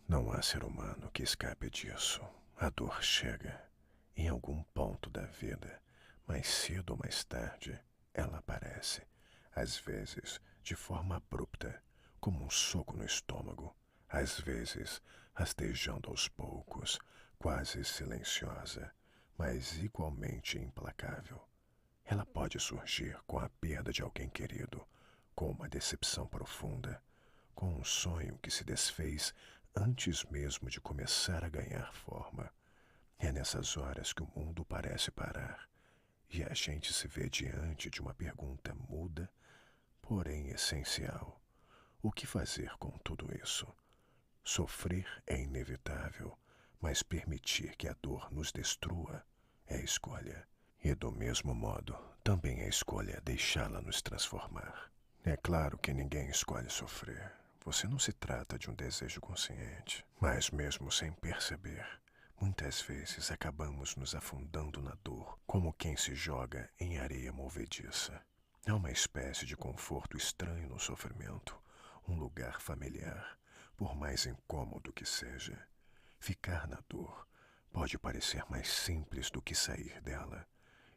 Não há ser humano que escape disso. A dor chega em algum ponto da vida. Mais cedo ou mais tarde, ela aparece. Às vezes, de forma abrupta, como um soco no estômago. Às vezes, rastejando aos poucos, quase silenciosa, mas igualmente implacável. Ela pode surgir com a perda de alguém querido, com uma decepção profunda, com um sonho que se desfez antes mesmo de começar a ganhar forma. É nessas horas que o mundo parece parar e a gente se vê diante de uma pergunta muda, porém essencial. O que fazer com tudo isso? Sofrer é inevitável, mas permitir que a dor nos destrua é escolha. E do mesmo modo, também é escolha deixá-la nos transformar. É claro que ninguém escolhe sofrer. Você não se trata de um desejo consciente, mas mesmo sem perceber, muitas vezes acabamos nos afundando na dor, como quem se joga em areia movediça. Há uma espécie de conforto estranho no sofrimento, um lugar familiar, por mais incômodo que seja. Ficar na dor pode parecer mais simples do que sair dela,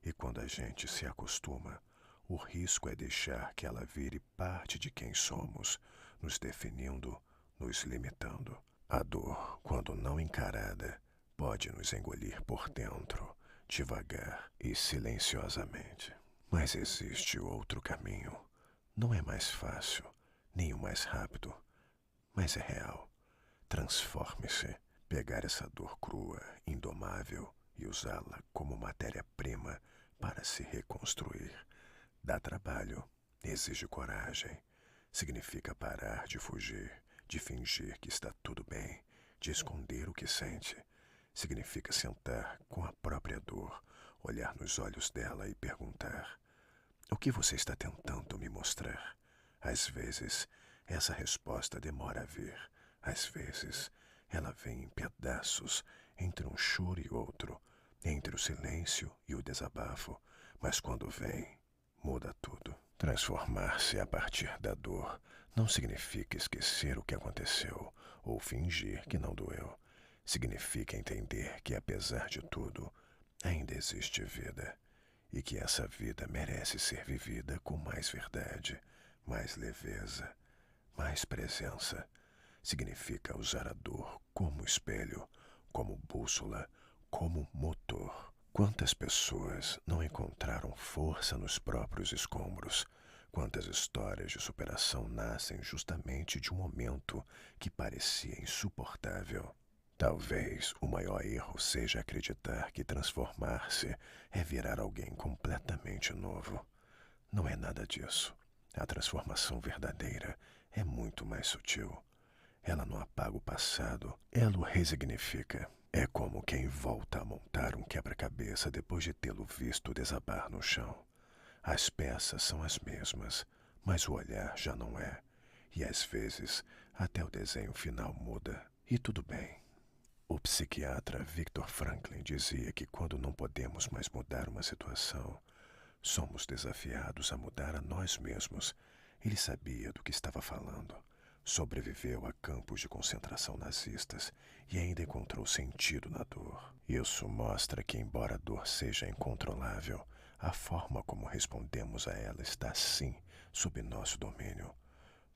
e quando a gente se acostuma, o risco é deixar que ela vire parte de quem somos, nos definindo, nos limitando. A dor, quando não encarada, pode nos engolir por dentro, devagar e silenciosamente. Mas existe outro caminho. Não é mais fácil, nem o mais rápido, mas é real. Transforme-se. Pegar essa dor crua, indomável, e usá-la como matéria-prima para se reconstruir. Dá trabalho, exige coragem. Significa parar de fugir, de fingir que está tudo bem, de esconder o que sente. Significa sentar com a própria dor, olhar nos olhos dela e perguntar: o que você está tentando me mostrar? Às vezes, essa resposta demora a vir. Às vezes, ela vem em pedaços, entre um choro e outro, entre o silêncio e o desabafo. Mas quando vem, muda tudo. Transformar-se a partir da dor não significa esquecer o que aconteceu ou fingir que não doeu. Significa entender que, apesar de tudo, ainda existe vida e que essa vida merece ser vivida com mais verdade, mais leveza, mais presença. Significa usar a dor como espelho, como bússola, como motor. Quantas pessoas não encontraram força nos próprios escombros? Quantas histórias de superação nascem justamente de um momento que parecia insuportável? Talvez o maior erro seja acreditar que transformar-se é virar alguém completamente novo. Não é nada disso. A transformação verdadeira é muito mais sutil. Ela não apaga o passado, ela o resignifica. É como quem volta a montar um quebra-cabeça depois de tê-lo visto desabar no chão. As peças são as mesmas, mas o olhar já não é. E às vezes, até o desenho final muda. E tudo bem. O psiquiatra Viktor Franklin dizia que quando não podemos mais mudar uma situação, somos desafiados a mudar a nós mesmos. Ele sabia do que estava falando. Sobreviveu a campos de concentração nazistas e ainda encontrou sentido na dor. Isso mostra que, embora a dor seja incontrolável, a forma como respondemos a ela está sim sob nosso domínio.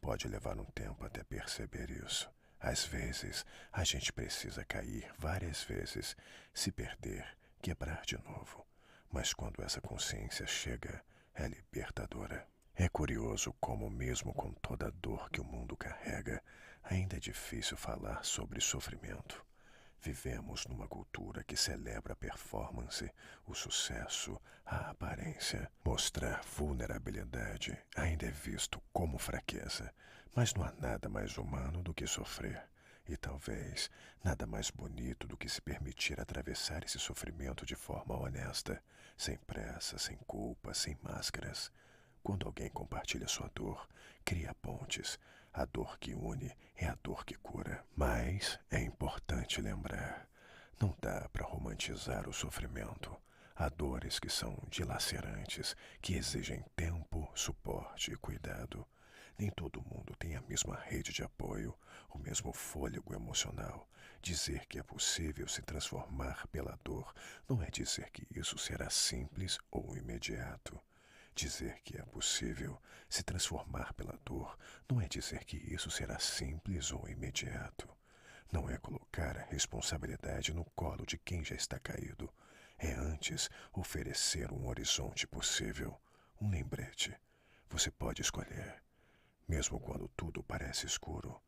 Pode levar um tempo até perceber isso. Às vezes, a gente precisa cair várias vezes, se perder, quebrar de novo. Mas quando essa consciência chega, é libertadora. É curioso como, mesmo com toda a dor que o mundo carrega, ainda é difícil falar sobre sofrimento. Vivemos numa cultura que celebra a performance, o sucesso, a aparência. Mostrar vulnerabilidade ainda é visto como fraqueza, mas não há nada mais humano do que sofrer. E talvez nada mais bonito do que se permitir atravessar esse sofrimento de forma honesta, sem pressa, sem culpa, sem máscaras. Quando alguém compartilha sua dor, cria pontes. A dor que une é a dor que cura. Mas é importante lembrar, não dá para romantizar o sofrimento. Há dores que são dilacerantes, que exigem tempo, suporte e cuidado. Nem todo mundo tem a mesma rede de apoio, o mesmo fôlego emocional. Dizer que é possível se transformar pela dor não é dizer que isso será simples ou imediato. Dizer que é possível se transformar pela dor não é dizer que isso será simples ou imediato. Não é colocar a responsabilidade no colo de quem já está caído. É antes oferecer um horizonte possível, um lembrete. Você pode escolher. Mesmo quando tudo parece escuro,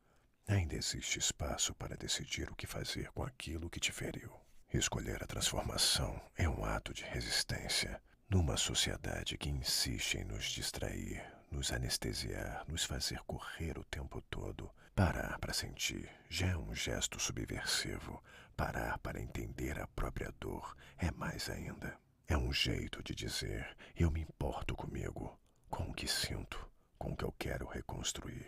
ainda existe espaço para decidir o que fazer com aquilo que te feriu. Escolher a transformação é um ato de resistência. Numa sociedade que insiste em nos distrair, nos anestesiar, nos fazer correr o tempo todo, parar para sentir já é um gesto subversivo. Parar para entender a própria dor é mais ainda. É um jeito de dizer: eu me importo comigo, com o que sinto, com o que eu quero reconstruir.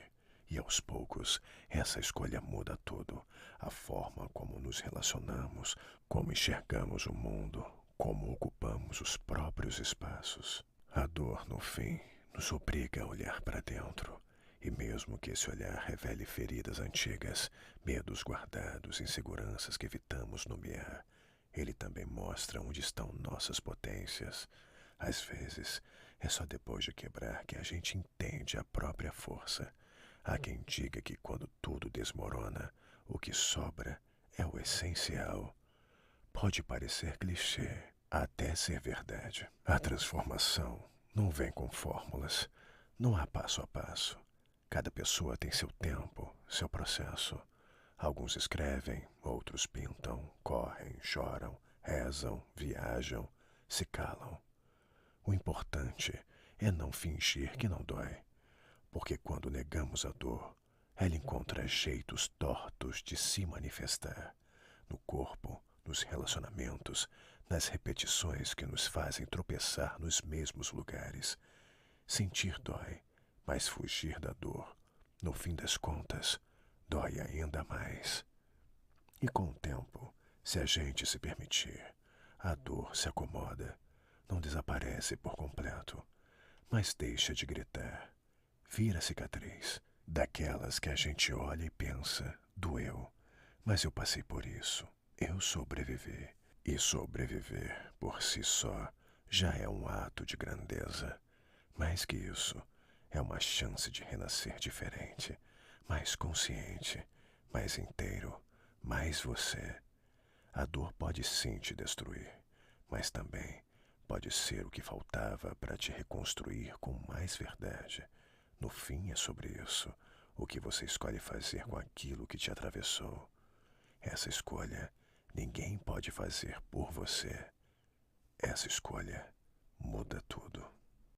E aos poucos, essa escolha muda tudo. A forma como nos relacionamos, como enxergamos o mundo, como ocupamos os próprios espaços. A dor, no fim, nos obriga a olhar para dentro. E mesmo que esse olhar revele feridas antigas, medos guardados, inseguranças que evitamos nomear, ele também mostra onde estão nossas potências. Às vezes, é só depois de quebrar que a gente entende a própria força. Há quem diga que quando tudo desmorona, o que sobra é o essencial. Pode parecer clichê, até ser verdade. A transformação não vem com fórmulas, não há passo a passo. Cada pessoa tem seu tempo, seu processo. Alguns escrevem, outros pintam, correm, choram, rezam, viajam, se calam. O importante é não fingir que não dói, porque quando negamos a dor, ela encontra jeitos tortos de se manifestar no corpo, nos relacionamentos, nas repetições que nos fazem tropeçar nos mesmos lugares. Sentir dói, mas fugir da dor, no fim das contas, dói ainda mais. E com o tempo, se a gente se permitir, a dor se acomoda, não desaparece por completo, mas deixa de gritar. Vira cicatriz, daquelas que a gente olha e pensa: doeu, mas eu passei por isso, eu sobrevivi. E sobreviver, por si só, já é um ato de grandeza. Mais que isso, é uma chance de renascer diferente, mais consciente, mais inteiro, mais você. A dor pode sim te destruir, mas também pode ser o que faltava para te reconstruir com mais verdade. No fim é sobre isso, o que você escolhe fazer com aquilo que te atravessou. Essa escolha ninguém pode fazer por você. Essa escolha muda tudo.